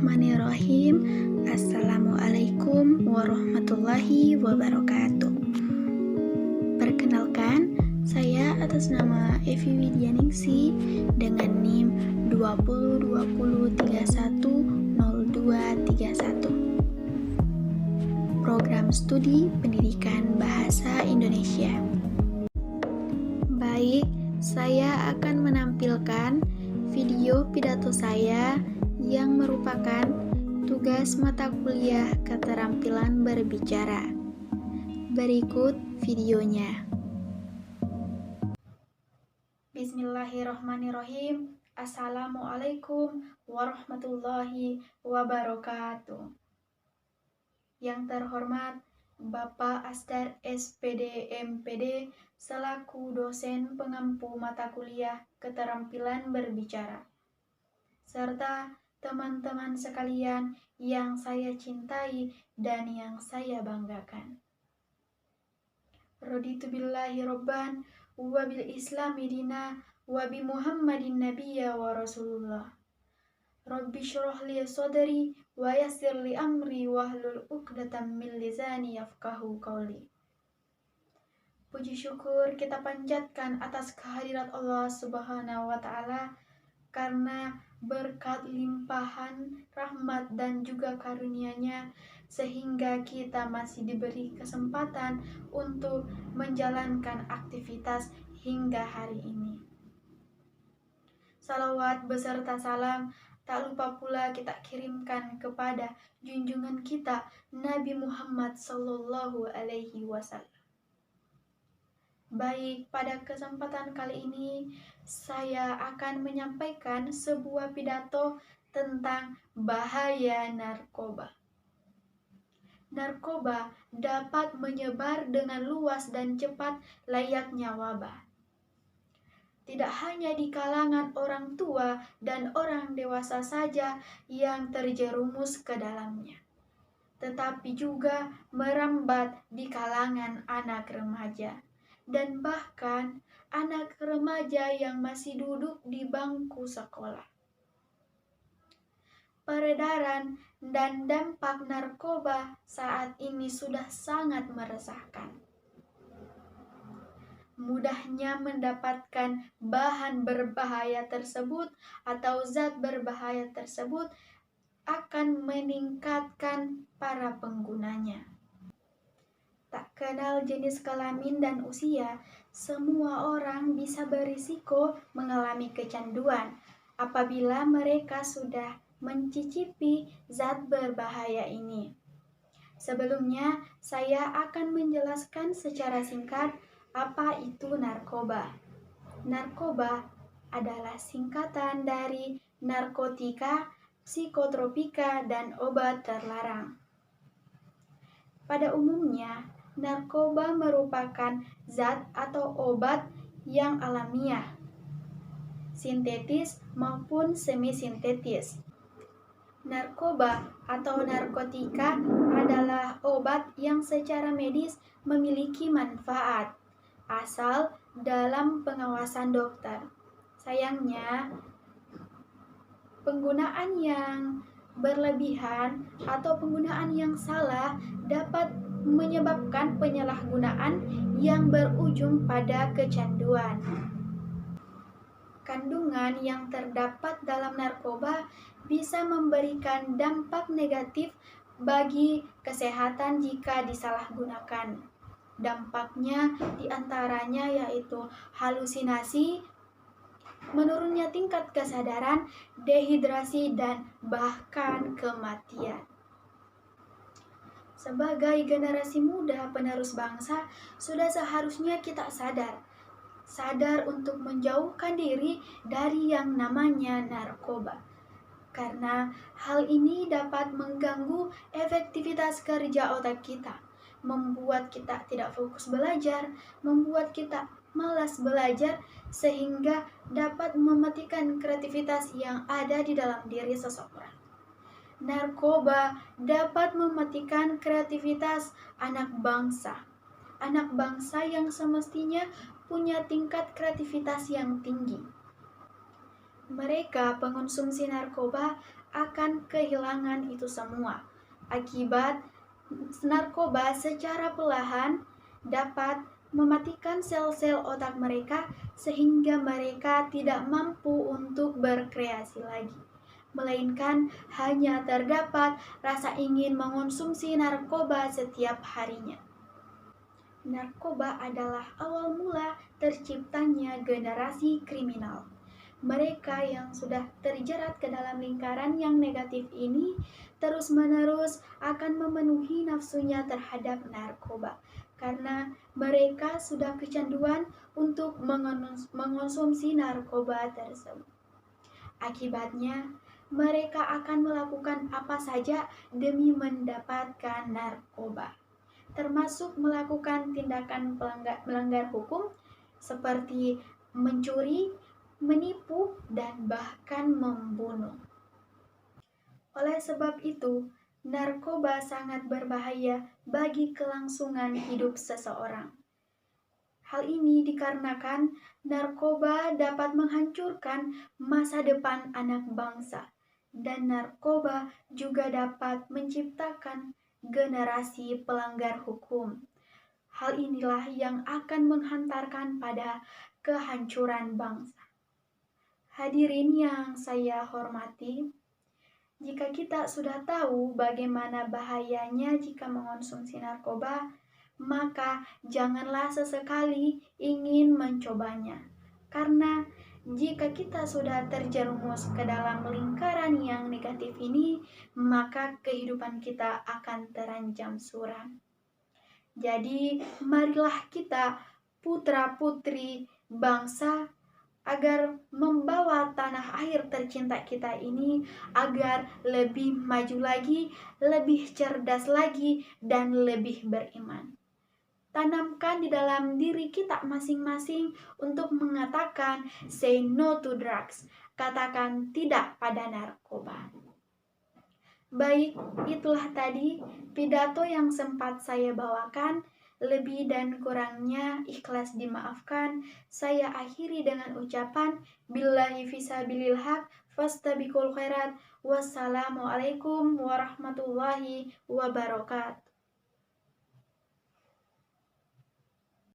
Bismillahirrahmanirrahim. Assalamualaikum warahmatullahi wabarakatuh. Perkenalkan, saya atas nama Evi Widyaningsi dengan NIM 2020310231. Program Studi Pendidikan Bahasa Indonesia. Baik, saya akan menampilkan video pidato saya yang merupakan tugas mata kuliah keterampilan berbicara. Berikut videonya. Bismillahirrahmanirrahim. Assalamualaikum warahmatullahi wabarakatuh. Yang terhormat Bapak Asdar SPD MPD selaku dosen pengampu mata kuliah keterampilan berbicara, serta teman-teman sekalian yang saya cintai dan yang saya banggakan. Raditu billahi robban wa bil islami dina wa bi Muhammadin nabiyya wa rasulullah. Rabbi syrah li sadri wa yassir li amri wahlul 'uqdatam min lisani yafqahu qawli. Puji syukur kita panjatkan atas kehadirat Allah Subhanahu wa taala karena berkat limpahan rahmat dan juga karunia-Nya sehingga kita masih diberi kesempatan untuk menjalankan aktivitas hingga hari ini. Salawat beserta salam tak lupa pula kita kirimkan kepada junjungan kita Nabi Muhammad sallallahu alaihi wasallam. Baik, pada kesempatan kali ini saya akan menyampaikan sebuah pidato tentang bahaya narkoba. Narkoba dapat menyebar dengan luas dan cepat layaknya wabah. Tidak hanya di kalangan orang tua dan orang dewasa saja yang terjerumus ke dalamnya, tetapi juga merambat di kalangan anak remaja. Dan bahkan anak remaja yang masih duduk di bangku sekolah. Peredaran dan dampak narkoba saat ini sudah sangat meresahkan. Mudahnya mendapatkan bahan berbahaya tersebut atau zat berbahaya tersebut akan meningkatkan para penggunanya. Tak kenal jenis kelamin dan usia, semua orang bisa berisiko mengalami kecanduan apabila mereka sudah mencicipi zat berbahaya ini. Sebelumnya, saya akan menjelaskan secara singkat apa itu narkoba. Narkoba adalah singkatan dari narkotika, psikotropika, dan obat terlarang. Pada umumnya, narkoba merupakan zat atau obat yang alamiah, sintetis maupun semi-sintetis. Narkoba atau narkotika adalah obat yang secara medis memiliki manfaat, asal dalam pengawasan dokter. Sayangnya, penggunaan yang berlebihan atau penggunaan yang salah dapat menyebabkan penyalahgunaan yang berujung pada kecanduan. Kandungan yang terdapat dalam narkoba bisa memberikan dampak negatif bagi kesehatan jika disalahgunakan. Dampaknya diantaranya yaitu halusinasi, menurunnya tingkat kesadaran, dehidrasi, dan bahkan kematian. Sebagai generasi muda penerus bangsa, sudah seharusnya kita sadar untuk menjauhkan diri dari yang namanya narkoba. Karena hal ini dapat mengganggu efektivitas kerja otak kita, membuat kita tidak fokus belajar, membuat kita malas belajar, sehingga dapat mematikan kreativitas yang ada di dalam diri seseorang. Narkoba dapat mematikan kreativitas anak bangsa yang semestinya punya tingkat kreativitas yang tinggi. Mereka pengonsumsi narkoba akan kehilangan itu semua. Akibat narkoba secara perlahan dapat mematikan sel-sel otak mereka sehingga mereka tidak mampu untuk berkreasi lagi, melainkan hanya terdapat rasa ingin mengonsumsi narkoba setiap harinya. Narkoba adalah awal mula terciptanya generasi kriminal. Mereka yang sudah terjerat ke dalam lingkaran yang negatif ini terus-menerus akan memenuhi nafsunya terhadap narkoba karena mereka sudah kecanduan untuk mengonsumsi narkoba tersebut. Akibatnya, mereka akan melakukan apa saja demi mendapatkan narkoba, termasuk melakukan tindakan melanggar hukum seperti mencuri, menipu, dan bahkan membunuh. Oleh sebab itu, narkoba sangat berbahaya bagi kelangsungan hidup seseorang. Hal ini dikarenakan narkoba dapat menghancurkan masa depan anak bangsa, dan narkoba juga dapat menciptakan generasi pelanggar hukum. Hal inilah yang akan menghantarkan pada kehancuran bangsa. Hadirin yang saya hormati, jika kita sudah tahu bagaimana bahayanya jika mengonsumsi narkoba, maka janganlah sesekali ingin mencobanya. Karena jika kita sudah terjerumus ke dalam lingkaran yang negatif ini, maka kehidupan kita akan terancam suram. Jadi, marilah kita putra-putri bangsa agar membawa tanah air tercinta kita ini agar lebih maju lagi, lebih cerdas lagi, dan lebih beriman. Tanamkan di dalam diri kita masing-masing untuk mengatakan say no to drugs, katakan tidak pada narkoba. Baik, itulah tadi pidato yang sempat saya bawakan. Lebih dan kurangnya ikhlas dimaafkan. Saya akhiri dengan ucapan billahi fisabilil haq fastabiqul khairat. Wassalamualaikum warahmatullahi wabarakatuh.